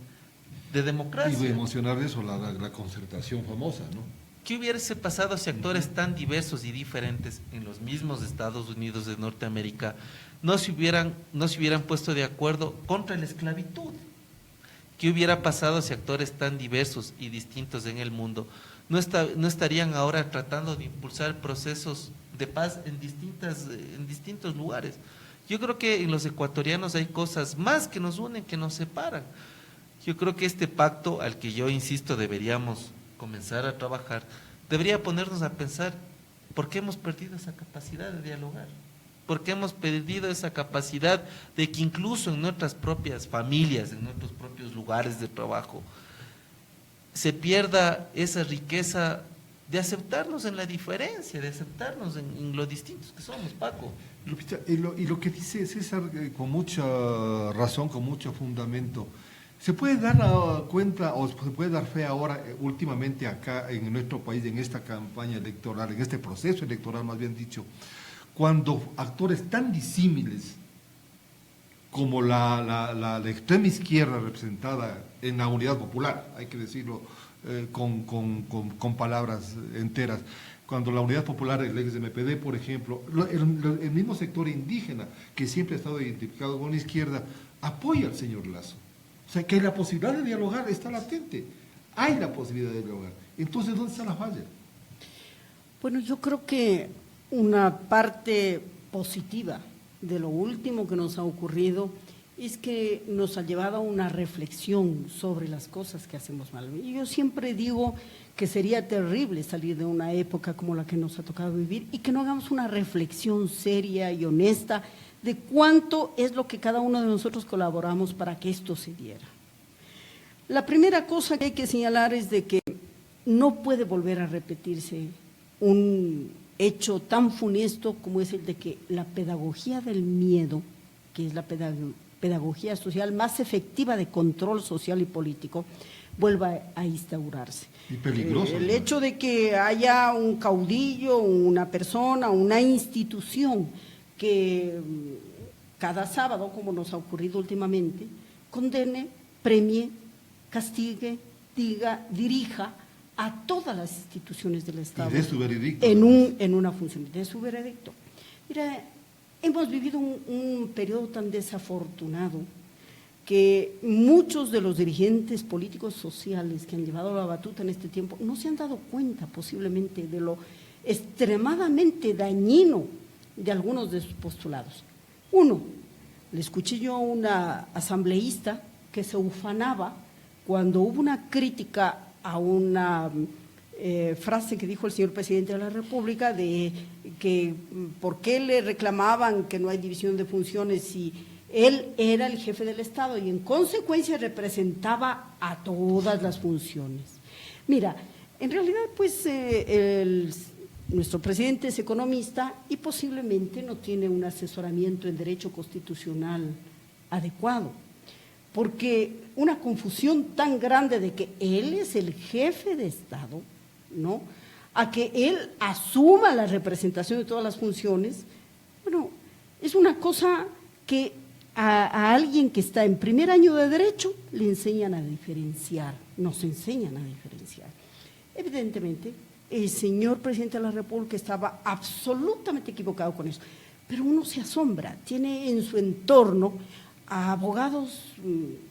de democracia? Y emocionar eso, la concertación famosa, ¿no? ¿Qué hubiese pasado si actores tan diversos y diferentes en los mismos Estados Unidos de Norteamérica no se hubieran puesto de acuerdo contra la esclavitud? ¿Qué hubiera pasado si actores tan diversos y distintos en el mundo no estarían ahora tratando de impulsar procesos de paz en distintos lugares? Yo creo que en los ecuatorianos hay cosas más que nos unen que nos separan. Yo creo que este pacto, al que yo insisto deberíamos comenzar a trabajar, debería ponernos a pensar por qué hemos perdido esa capacidad de dialogar, por qué hemos perdido esa capacidad de que incluso en nuestras propias familias, en nuestros propios lugares de trabajo, se pierda esa riqueza de aceptarnos en la diferencia, de aceptarnos en lo distintos que somos, Paco. Lupita, y lo que dice César con mucha razón, con mucho fundamento, ¿se puede dar cuenta o se puede dar fe ahora, últimamente acá en nuestro país, en esta campaña electoral, en este proceso electoral más bien dicho, cuando actores tan disímiles como la extrema izquierda representada en la Unidad Popular, hay que decirlo con palabras enteras, cuando la Unidad Popular, el ex MPD, por ejemplo, el mismo sector indígena, que siempre ha estado identificado con la izquierda, apoya al señor Lasso? O sea, que la posibilidad de dialogar está latente. Hay la posibilidad de dialogar. Entonces, ¿dónde está la falla? Bueno, yo creo que una parte positiva de lo último que nos ha ocurrido es que nos ha llevado a una reflexión sobre las cosas que hacemos mal. Y yo siempre digo que sería terrible salir de una época como la que nos ha tocado vivir y que no hagamos una reflexión seria y honesta de cuánto es lo que cada uno de nosotros colaboramos para que esto se diera. La primera cosa que hay que señalar es de que no puede volver a repetirse un hecho tan funesto como es el de que la pedagogía del miedo, que es la pedagogía social más efectiva de control social y político, vuelva a instaurarse. Y peligroso. El hecho de que haya un caudillo, una persona, una institución que cada sábado, como nos ha ocurrido últimamente, condene, premie, castigue, diga, dirija a todas las instituciones del Estado. Y de su veredicto. En una función, de su veredicto. Mira, hemos vivido un periodo tan desafortunado que muchos de los dirigentes políticos sociales que han llevado la batuta en este tiempo no se han dado cuenta posiblemente de lo extremadamente dañino de algunos de sus postulados. Uno, le escuché yo a una asambleísta que se ufanaba cuando hubo una crítica a una frase que dijo el señor presidente de la República de que por qué le reclamaban que no hay división de funciones si él era el jefe del Estado y en consecuencia representaba a todas las funciones. Mira, en realidad pues nuestro presidente es economista y posiblemente no tiene un asesoramiento en derecho constitucional adecuado, porque una confusión tan grande de que él es el jefe de Estado, ¿no?, a que él asuma la representación de todas las funciones, bueno, es una cosa que a alguien que está en primer año de Derecho le enseñan a diferenciar, nos enseñan a diferenciar. Evidentemente, el señor presidente de la República estaba absolutamente equivocado con eso, pero uno se asombra, tiene en su entorno a abogados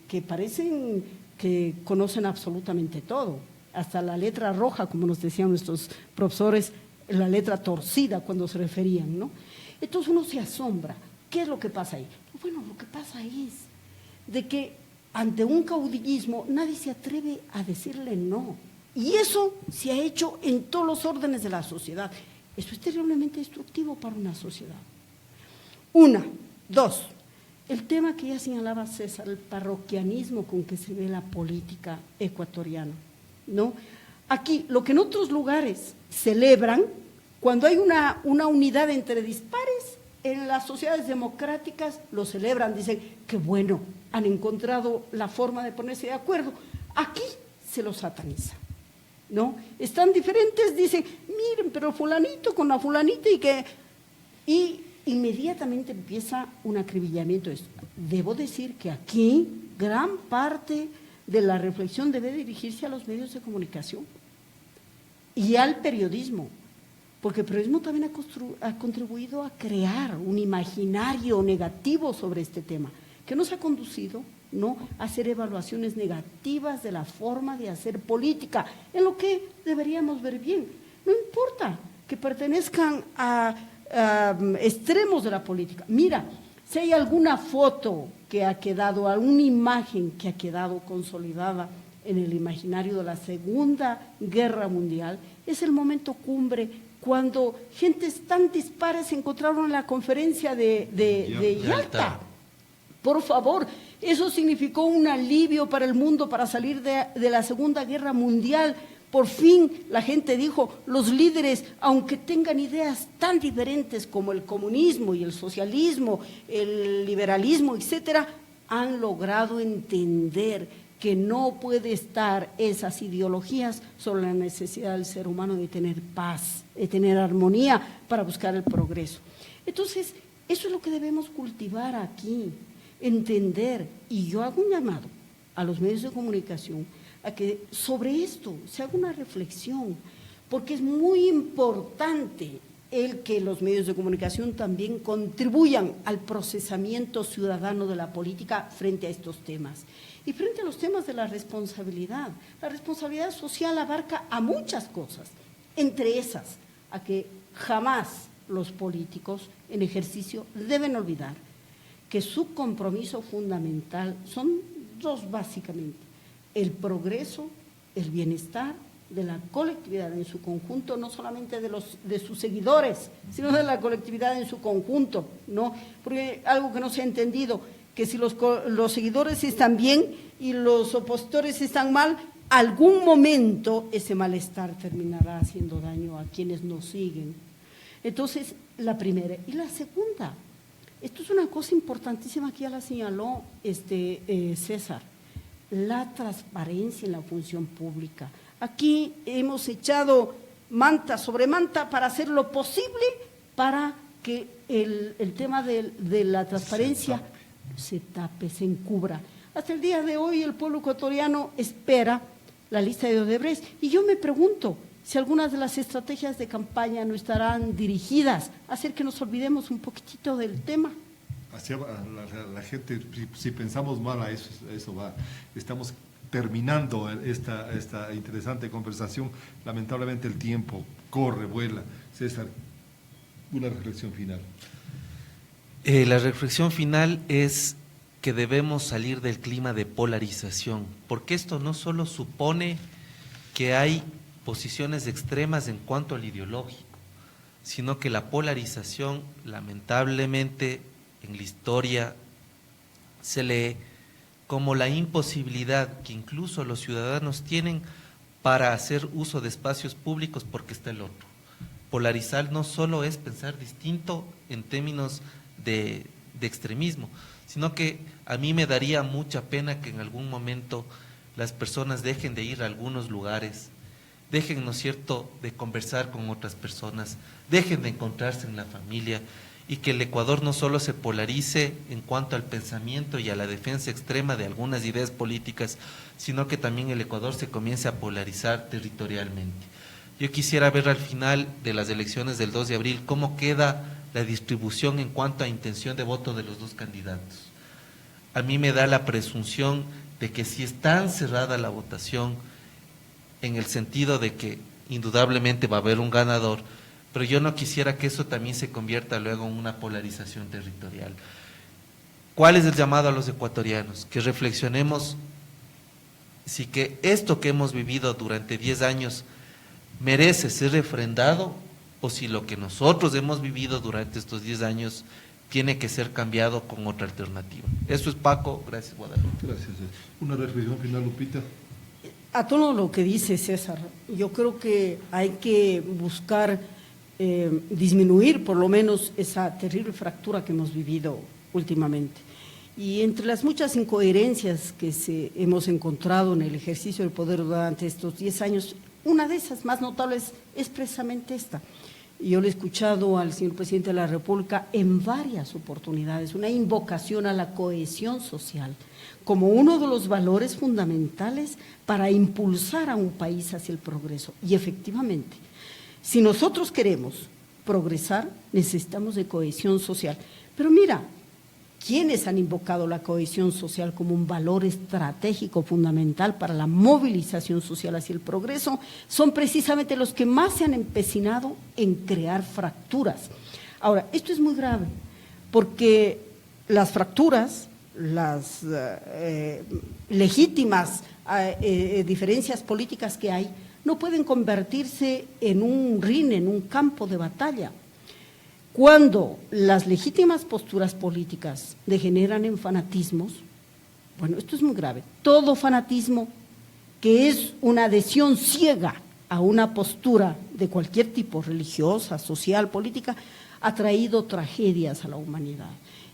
que parecen que conocen absolutamente todo, hasta la letra roja, como nos decían nuestros profesores, la letra torcida cuando se referían, ¿no? Entonces uno se asombra. ¿Qué es lo que pasa ahí? Bueno, lo que pasa es de que ante un caudillismo nadie se atreve a decirle no. Y eso se ha hecho en todos los órdenes de la sociedad. Eso es terriblemente destructivo para una sociedad. Una. Dos, el tema que ya señalaba César, el parroquianismo con que se ve la política ecuatoriana, ¿no? Aquí, lo que en otros lugares celebran, cuando hay una unidad entre dispares, en las sociedades democráticas lo celebran, dicen que bueno, han encontrado la forma de ponerse de acuerdo. Aquí se los sataniza, ¿no? Están diferentes, dicen, miren, pero fulanito con la fulanita y inmediatamente empieza un acribillamiento. Debo decir que aquí gran parte de la reflexión debe dirigirse a los medios de comunicación y al periodismo, porque el periodismo también ha contribuido a crear un imaginario negativo sobre este tema, que nos ha conducido, ¿no?, a hacer evaluaciones negativas de la forma de hacer política, en lo que deberíamos ver bien. No importa que pertenezcan a extremos de la política. Mira, si hay alguna foto que ha quedado, alguna imagen que ha quedado consolidada en el imaginario de la Segunda Guerra Mundial, es el momento cumbre cuando gentes tan dispares se encontraron en la conferencia de Yalta. Por favor, eso significó un alivio para el mundo para salir de la Segunda Guerra Mundial. Por fin la gente dijo, los líderes, aunque tengan ideas tan diferentes como el comunismo y el socialismo, el liberalismo, etcétera, han logrado entender que no puede estar esas ideologías sobre la necesidad del ser humano de tener paz, de tener armonía para buscar el progreso. Entonces, eso es lo que debemos cultivar aquí, entender, y yo hago un llamado a los medios de comunicación a que sobre esto se haga una reflexión, porque es muy importante el que los medios de comunicación también contribuyan al procesamiento ciudadano de la política frente a estos temas. Y frente a los temas de la responsabilidad social abarca a muchas cosas, entre esas, a que jamás los políticos en ejercicio deben olvidar que su compromiso fundamental son dos básicamente: el progreso, el bienestar de la colectividad en su conjunto, no solamente de sus seguidores, sino de la colectividad en su conjunto, ¿no? Porque algo que no se ha entendido, que si los seguidores están bien y los opositores están mal, algún momento ese malestar terminará haciendo daño a quienes nos siguen. Entonces, la primera. Y la segunda, esto es una cosa importantísima que ya la señaló César, la transparencia en la función pública. Aquí hemos echado manta sobre manta para hacer lo posible para que el tema de la transparencia se tape, se encubra. Hasta el día de hoy el pueblo ecuatoriano espera la lista de Odebrecht. Y yo me pregunto si algunas de las estrategias de campaña no estarán dirigidas a hacer que nos olvidemos un poquitito del tema. Hacia la gente, si pensamos mal a eso va. Estamos terminando esta interesante conversación. Lamentablemente el tiempo corre, vuela. César, una reflexión final. La reflexión final es que debemos salir del clima de polarización, porque esto no solo supone que hay posiciones extremas en cuanto al ideológico, sino que la polarización, lamentablemente, en la historia se lee como la imposibilidad que incluso los ciudadanos tienen para hacer uso de espacios públicos porque está el otro. Polarizar no solo es pensar distinto en términos de extremismo, sino que a mí me daría mucha pena que en algún momento las personas dejen de ir a algunos lugares, dejen, ¿no es cierto?, de conversar con otras personas, dejen de encontrarse en la familia, y que el Ecuador no solo se polarice en cuanto al pensamiento y a la defensa extrema de algunas ideas políticas, sino que también el Ecuador se comience a polarizar territorialmente. Yo quisiera ver al final de las elecciones del 2 de abril cómo queda la distribución en cuanto a intención de voto de los dos candidatos. A mí me da la presunción de que si es tan cerrada la votación, en el sentido de que indudablemente va a haber un ganador, pero yo no quisiera que eso también se convierta luego en una polarización territorial. ¿Cuál es el llamado a los ecuatorianos? Que reflexionemos si que esto que hemos vivido durante 10 años merece ser refrendado o si lo que nosotros hemos vivido durante estos 10 años tiene que ser cambiado con otra alternativa. Eso es Paco, gracias Guadalupe. Gracias. Una reflexión final, Lupita. A todo lo que dice César, yo creo que hay que buscar disminuir por lo menos esa terrible fractura que hemos vivido últimamente. Y entre las muchas incoherencias que hemos encontrado en el ejercicio del poder durante estos 10 años, una de esas más notables es precisamente esta. Yo le he escuchado al señor presidente de la República en varias oportunidades, una invocación a la cohesión social como uno de los valores fundamentales para impulsar a un país hacia el progreso. Y efectivamente, si nosotros queremos progresar, necesitamos de cohesión social. Pero mira, ¿quiénes han invocado la cohesión social como un valor estratégico fundamental para la movilización social hacia el progreso? Son precisamente los que más se han empecinado en crear fracturas. Ahora, esto es muy grave, porque las fracturas, las legítimas diferencias políticas que hay, no pueden convertirse en un ring, en un campo de batalla. Cuando las legítimas posturas políticas degeneran en fanatismos, bueno, esto es muy grave. Todo fanatismo que es una adhesión ciega a una postura de cualquier tipo, religiosa, social, política, ha traído tragedias a la humanidad.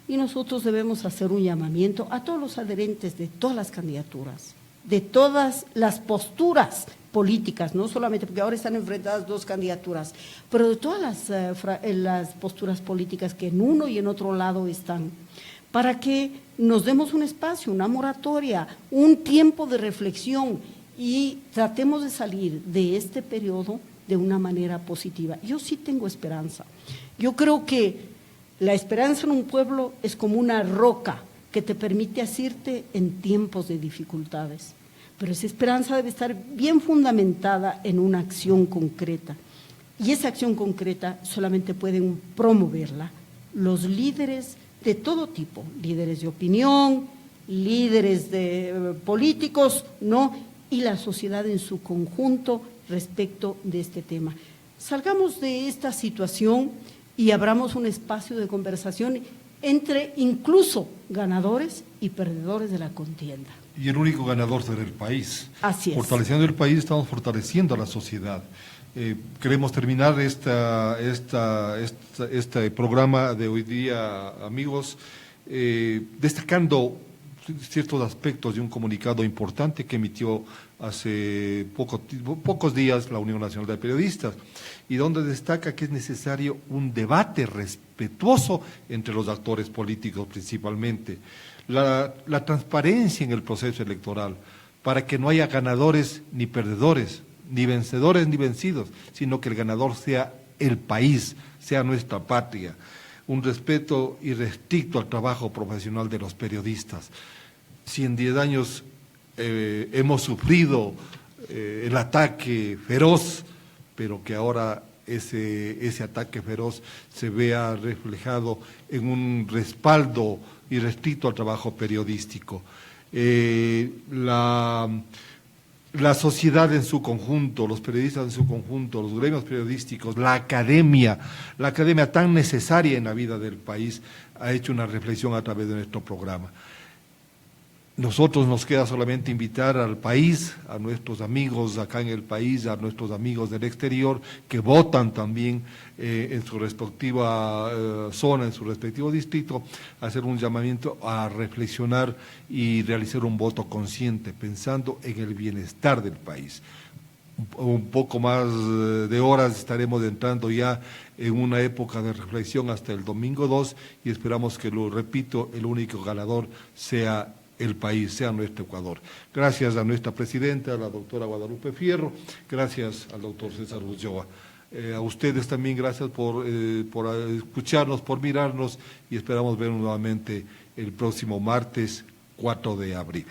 Y nosotros debemos hacer un llamamiento a todos los adherentes de todas las candidaturas, de todas las posturas políticas, no solamente porque ahora están enfrentadas dos candidaturas, pero de todas las posturas políticas que en uno y en otro lado están, para que nos demos un espacio, una moratoria, un tiempo de reflexión y tratemos de salir de este periodo de una manera positiva. Yo sí tengo esperanza. Yo creo que la esperanza en un pueblo es como una roca que te permite asirte en tiempos de dificultades. Pero esa esperanza debe estar bien fundamentada en una acción concreta. Y esa acción concreta solamente pueden promoverla los líderes de todo tipo, líderes de opinión, líderes políticos, ¿no? Y la sociedad en su conjunto respecto de este tema. Salgamos de esta situación y abramos un espacio de conversación entre incluso ganadores y perdedores de la contienda. Y el único ganador será el país. Así es. Fortaleciendo el país estamos fortaleciendo a la sociedad. Queremos terminar este programa de hoy día, amigos, destacando ciertos aspectos de un comunicado importante que emitió hace pocos días la Unión Nacional de Periodistas, y donde destaca que es necesario un debate respetuoso entre los actores políticos principalmente, la transparencia en el proceso electoral, para que no haya ganadores ni perdedores, ni vencedores ni vencidos, sino que el ganador sea el país, sea nuestra patria. Un respeto irrestricto al trabajo profesional de los periodistas. Si en 10 años hemos sufrido el ataque feroz, pero que ahora ese ataque feroz se vea reflejado en un respaldo irrestricto al trabajo periodístico. La sociedad en su conjunto, los periodistas en su conjunto, los gremios periodísticos, la academia tan necesaria en la vida del país, ha hecho una reflexión a través de nuestro programa. Nosotros nos queda solamente invitar al país, a nuestros amigos acá en el país, a nuestros amigos del exterior, que votan también en su respectiva zona, en su respectivo distrito, a hacer un llamamiento a reflexionar y realizar un voto consciente, pensando en el bienestar del país. Un poco más de horas estaremos entrando ya en una época de reflexión hasta el domingo 2 y esperamos que, lo repito, el único ganador sea el país, sea nuestro Ecuador. Gracias a nuestra presidenta, a la doctora Guadalupe Fierro, gracias al doctor César Ulloa. A ustedes también gracias por escucharnos, por mirarnos, y esperamos ver nuevamente el próximo martes 4 de abril.